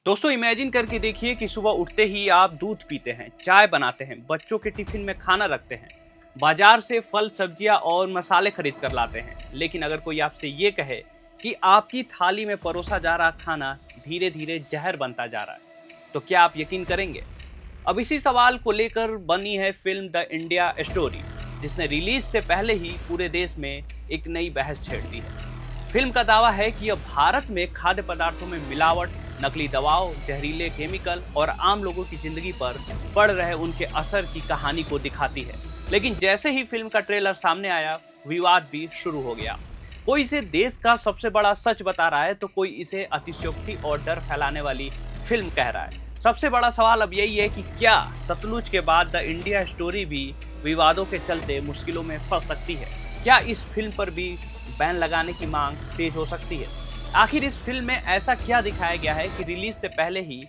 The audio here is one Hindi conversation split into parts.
दोस्तों इमेजिन करके देखिए कि सुबह उठते ही आप दूध पीते हैं, चाय बनाते हैं, बच्चों के टिफिन में खाना रखते हैं, बाजार से फल सब्जियां और मसाले खरीद कर लाते हैं। लेकिन अगर कोई आपसे ये कहे कि आपकी थाली में परोसा जा रहा खाना धीरे धीरे जहर बनता जा रहा है, तो क्या आप यकीन करेंगे? अब इसी सवाल को लेकर बनी है फिल्म द इंडिया स्टोरी, जिसने रिलीज से पहले ही पूरे देश में एक नई बहस छेड़ दी है। फिल्म का दावा है कि यह भारत में खाद्य पदार्थों में मिलावट, नकली दवाओं, जहरीले केमिकल और आम लोगों की जिंदगी पर पड़ रहे उनके असर की कहानी को दिखाती है। लेकिन जैसे ही फिल्म का ट्रेलर सामने आया, विवाद भी शुरू हो गया। कोई इसे देश का सबसे बड़ा सच बता रहा है, तो कोई इसे अतिशयोक्ति और डर फैलाने वाली फिल्म कह रहा है। सबसे बड़ा सवाल अब यही है कि क्या सतलुज के बाद द इंडिया स्टोरी भी विवादों के चलते मुश्किलों में फंस सकती है? क्या इस फिल्म पर भी बैन लगाने की मांग तेज हो सकती है? आखिर इस फिल्म में ऐसा क्या दिखाया गया है कि रिलीज से पहले ही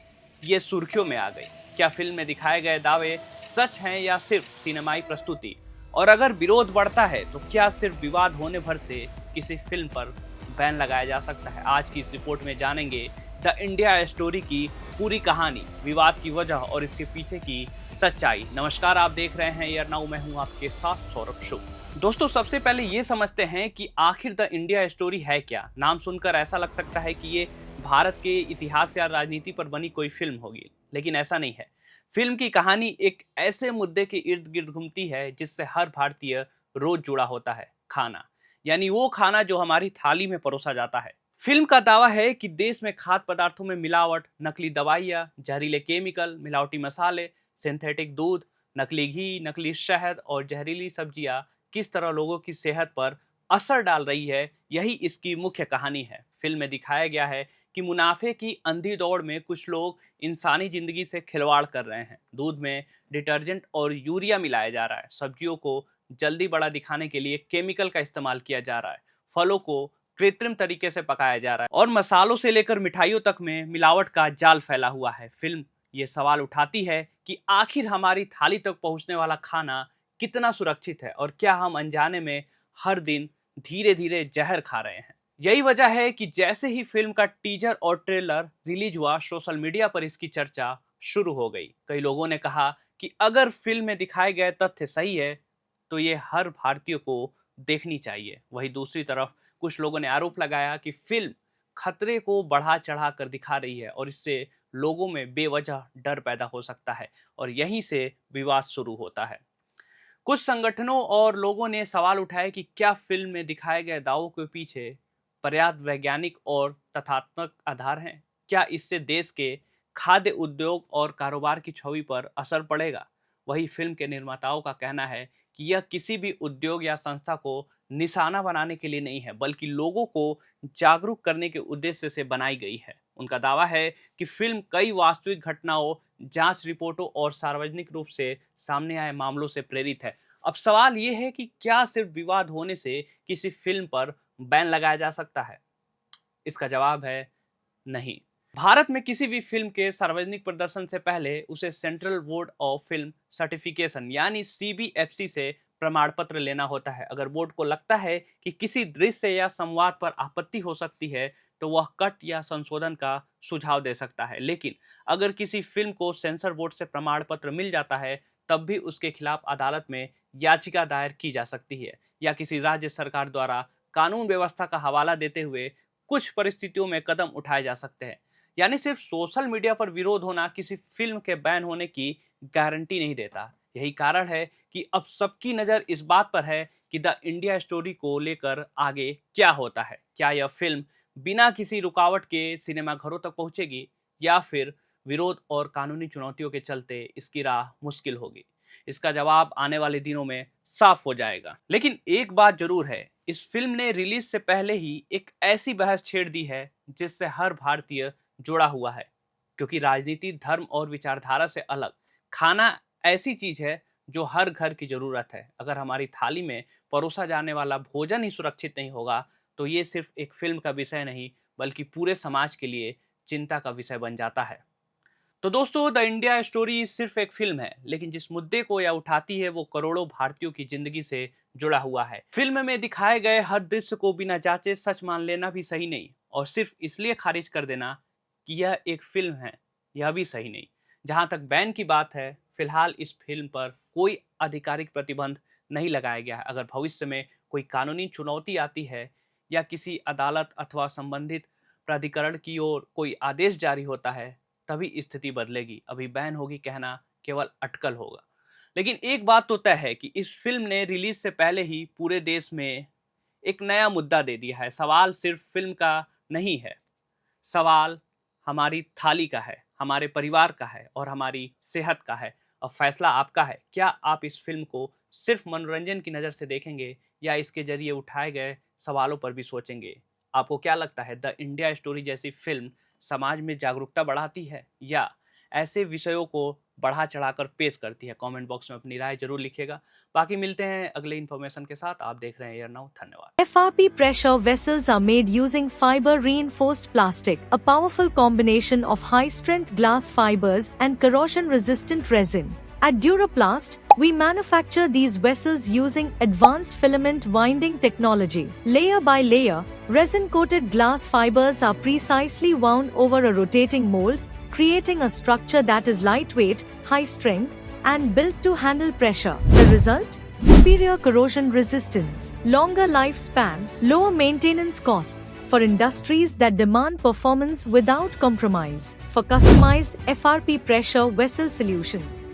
ये सुर्खियों में आ गई? क्या फिल्म में दिखाए गए दावे सच हैं या सिर्फ सिनेमाई प्रस्तुति? और अगर विरोध बढ़ता है तो क्या सिर्फ विवाद होने भर से किसी फिल्म पर बैन लगाया जा सकता है? आज की इस रिपोर्ट में जानेंगे द इंडिया स्टोरी की पूरी कहानी, विवाद की वजह और इसके पीछे की सच्चाई। नमस्कार, आप देख रहे हैं ईयर नाउ, मैं हूं आपके साथ सौरभ शुभ। दोस्तों सबसे पहले ये समझते हैं कि आखिर द इंडिया स्टोरी है क्या। नाम सुनकर ऐसा लग सकता है कि ये भारत के इतिहास या राजनीति पर बनी कोई फिल्म होगी, लेकिन ऐसा नहीं है। फिल्म की कहानी एक ऐसे मुद्दे के इर्द गिर्द घूमती है जिससे हर भारतीय रोज जुड़ा होता है, खाना। यानी वो खाना जो हमारी थाली में परोसा जाता है। फिल्म का दावा है कि देश में खाद्य पदार्थों में मिलावट, नकली दवाइयाँ, जहरीले केमिकल, मिलावटी मसाले, सिंथेटिक दूध, नकली घी, नकली शहद और जहरीली सब्जियां किस तरह लोगों की सेहत पर असर डाल रही है, यही इसकी मुख्य कहानी है। फिल्म में दिखाया गया है कि मुनाफे की अंधी दौड़ में कुछ लोग इंसानी जिंदगी से खिलवाड़ कर रहे हैं। दूध में डिटर्जेंट और यूरिया मिलाया जा रहा है, सब्जियों को जल्दी बड़ा दिखाने के लिए केमिकल का इस्तेमाल किया जा रहा है, फलों को कृत्रिम तरीके से पकाया जा रहा है और मसालों से लेकर मिठाइयों तक में मिलावट का जाल फैला हुआ है। फिल्म ये सवाल उठाती है कि आखिर हमारी थाली तक पहुंचने वाला खाना कितना सुरक्षित है और क्या हम अनजाने में हर दिन धीरे धीरे जहर खा रहे हैं। यही वजह है कि जैसे ही फिल्म का टीजर और ट्रेलर रिलीज हुआ, सोशल मीडिया पर इसकी चर्चा शुरू हो गई। कई लोगों ने कहा कि अगर फिल्म में दिखाए गए तथ्य सही है तो ये हर भारतीय को देखनी चाहिए। वहीं दूसरी तरफ कुछ लोगों ने आरोप लगाया कि फिल्म खतरे को बढ़ा चढ़ा कर दिखा रही है और इससे लोगों में बेवजह डर पैदा हो सकता है और यहीं से विवाद शुरू होता है। कुछ संगठनों और लोगों ने सवाल उठाए कि क्या फिल्म में दिखाए गए दावों के पीछे पर्याप्त वैज्ञानिक और तथ्यात्मक आधार हैं? क्या इससे देश के खाद्य उद्योग और कारोबार की छवि पर असर पड़ेगा? वही फिल्म के निर्माताओं का कहना है कि यह किसी भी उद्योग या संस्था को निशाना बनाने के लिए नहीं है, बल्कि लोगों को जागरूक करने के उद्देश्य से बनाई गई है। उनका दावा है कि फिल्म कई वास्तविक घटनाओं, जांच रिपोर्टों और सार्वजनिक रूप से सामने आए मामलों से प्रेरित है। अब सवाल ये है कि क्या सिर्फ विवाद होने से किसी फिल्म पर बैन लगाया जा सकता है? इसका जवाब है नहीं। भारत में किसी भी फिल्म के सार्वजनिक प्रदर्शन से पहले उसे central board of film certification यानी सीबीएफसी से प्रमाण पत्र लेना होता है। अगर बोर्ड को लगता है कि किसी दृश्य या संवाद पर आपत्ति हो सकती है तो वह कट या संशोधन का सुझाव दे सकता है। लेकिन अगर किसी फिल्म को सेंसर बोर्ड से प्रमाण पत्र मिल जाता है, तब भी उसके खिलाफ अदालत में याचिका दायर की जा सकती है या किसी राज्य सरकार द्वारा कानून व्यवस्था का हवाला देते हुए कुछ परिस्थितियों में कदम उठाए जा सकते हैं। यानी सिर्फ सोशल मीडिया पर विरोध होना किसी फिल्म के बैन होने की गारंटी नहीं देता। यही कारण है कि अब सबकी नज़र इस बात पर है कि द इंडिया स्टोरी को लेकर आगे क्या होता है। क्या यह फिल्म बिना किसी रुकावट के सिनेमाघरों तक पहुंचेगी या फिर विरोध और कानूनी चुनौतियों के चलते इसकी राह मुश्किल होगी? इसका जवाब आने वाले दिनों में साफ हो जाएगा। लेकिन एक बात जरूर है, इस फिल्म ने रिलीज से पहले ही एक ऐसी बहस छेड़ दी है जिससे हर भारतीय जुड़ा हुआ है। क्योंकि राजनीति, धर्म और विचारधारा से अलग खाना ऐसी चीज है जो हर घर की जरूरत है। अगर हमारी थाली में परोसा जाने वाला भोजन ही सुरक्षित नहीं होगा तो ये सिर्फ एक फिल्म का विषय नहीं, बल्कि पूरे समाज के लिए चिंता का विषय बन जाता है। तो दोस्तों द इंडिया स्टोरी सिर्फ एक फिल्म है, लेकिन जिस मुद्दे को यह उठाती है वो करोड़ों भारतीयों की जिंदगी से जुड़ा हुआ है। फिल्म में दिखाए गए हर दृश्य को बिना जांचे सच मान लेना भी सही नहीं और सिर्फ इसलिए खारिज कर देना कि यह एक फिल्म है, यह भी सही नहीं। जहां तक बैन की बात है, फिलहाल इस फिल्म पर कोई आधिकारिक प्रतिबंध नहीं लगाया गया है। अगर भविष्य में कोई कानूनी चुनौती आती है या किसी अदालत अथवा संबंधित प्राधिकरण की ओर कोई आदेश जारी होता है, तभी स्थिति बदलेगी। अभी बैन होगी कहना केवल अटकल होगा। लेकिन एक बात तो तय है कि इस फिल्म ने रिलीज से पहले ही पूरे देश में एक नया मुद्दा दे दिया है। सवाल सिर्फ फिल्म का नहीं है, सवाल हमारी थाली का है, हमारे परिवार का है और हमारी सेहत का है। अब फैसला आपका है। क्या आप इस फिल्म को सिर्फ मनोरंजन की नज़र से देखेंगे या इसके जरिए उठाए गए सवालों पर भी सोचेंगे? आपको क्या लगता है, द इंडिया स्टोरी जैसी फिल्म समाज में जागरूकता बढ़ाती है या ऐसे विषयों को बढ़ा चढ़ाकर पेश करती है? कमेंट बॉक्स में अपनी राय जरूर लिखिएगा। बाकी मिलते हैं अगले इन्फॉर्मेशन के साथ। आप देख रहे हैं एयर नाउ। धन्यवाद। FRP pressure vessels are made using fiber reinforced plastic, a powerful combination of high strength glass fibers and corrosion resistant resin. At Duraplast, we manufacture these vessels using advanced filament winding technology. Layer by layer, resin coated glass fibers are precisely wound over a rotating mold, creating a structure that is lightweight, high strength, and built to handle pressure. The result? Superior corrosion resistance, longer lifespan, lower maintenance costs for industries that demand performance without compromise. For customized FRP pressure vessel solutions,